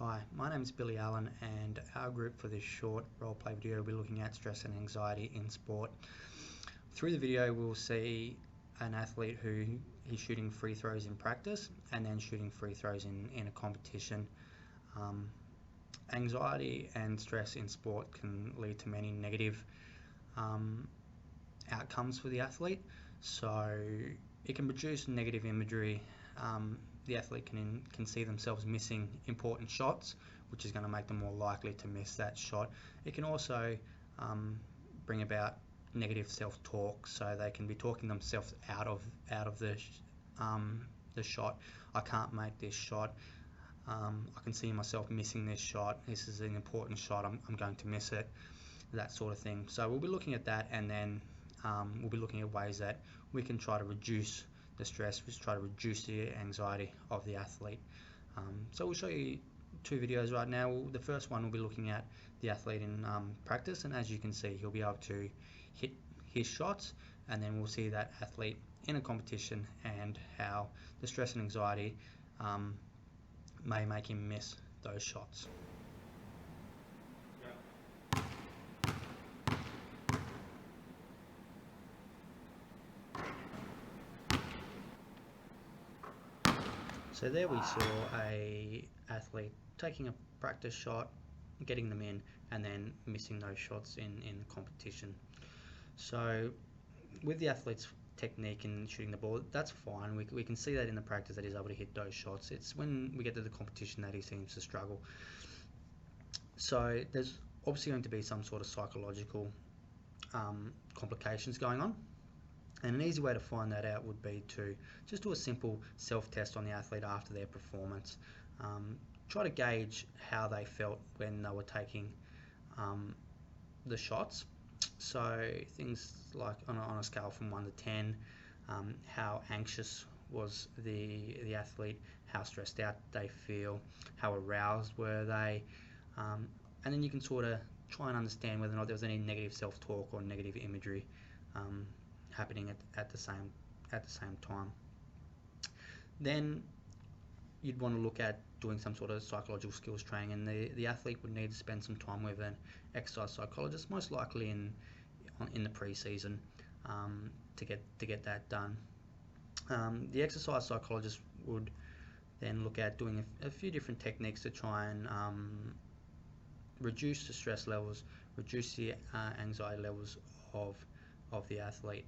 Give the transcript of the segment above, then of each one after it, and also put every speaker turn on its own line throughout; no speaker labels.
Hi, my name is Billy Allen, and our group for this short role-play video will be looking at stress and anxiety in sport. Through the video we'll see an athlete who is shooting free throws in practice and then shooting free throws in a competition. Anxiety and stress in sport can lead to many negative outcomes for the athlete, so it can produce negative imagery. The athlete can see themselves missing important shots, which is going to make them more likely to miss that shot. It can also bring about negative self-talk, so they can be talking themselves out of the shot. I can't make this shot. I can see myself missing this shot. This is an important shot. I'm going to miss it. That sort of thing. So we'll be looking at that, and then we'll be looking at ways that we can try to reduce the stress, we try to reduce the anxiety of the athlete. So we'll show you two videos right now. The first one will be looking at the athlete in practice, and as you can see, he'll be able to hit his shots, and then we'll see that athlete in a competition and how the stress and anxiety may make him miss those shots. So there we saw a athlete taking a practice shot, getting them in, and then missing those shots in the competition. So with the athlete's technique in shooting the ball, that's fine. We can see that in the practice that he's able to hit those shots. It's when we get to the competition that he seems to struggle. So there's obviously going to be some sort of psychological complications going on. And an easy way to find that out would be to just do a simple self-test on the athlete after their performance. Try to gauge how they felt when they were taking the shots. So things like on a scale from 1 to 10, how anxious was the athlete, how stressed out they feel, how aroused were they, and then you can sort of try and understand whether or not there was any negative self-talk or negative imagery happening at the same time. Then you'd want to look at doing some sort of psychological skills training, and the athlete would need to spend some time with an exercise psychologist, most likely in the pre-season, to get that done. The exercise psychologist would then look at doing a few different techniques to try and reduce the stress levels, reduce the anxiety levels of the athlete.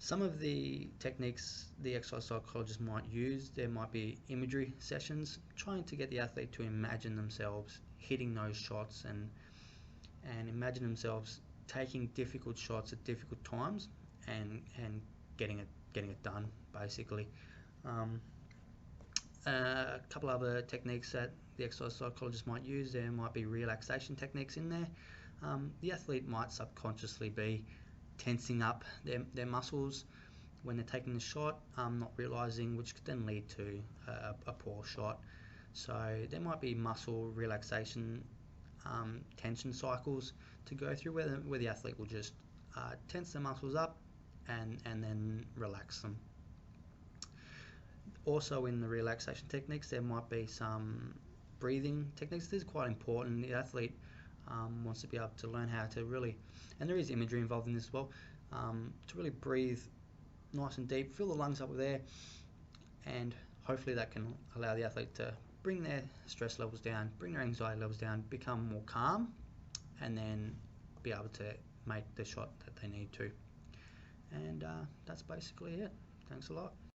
Some of the techniques the exercise psychologist might use, there might be imagery sessions, trying to get the athlete to imagine themselves hitting those shots and imagine themselves taking difficult shots at difficult times and getting it done, basically. A couple other techniques that the exercise psychologist might use, there might be relaxation techniques in there. The athlete might subconsciously be tensing up their muscles when they're taking the shot, not realizing, which could then lead to a poor shot. So there might be muscle relaxation tension cycles to go through where the athlete will just tense their muscles up and then relax them. Also in the relaxation techniques, there might be some breathing techniques. This is quite important. The athlete wants to be able to learn how to really, and there is imagery involved in this as well, to really breathe nice and deep, fill the lungs up with air, and hopefully that can allow the athlete to bring their stress levels down, bring their anxiety levels down, become more calm, and then be able to make the shot that they need to. And that's basically it. Thanks a lot.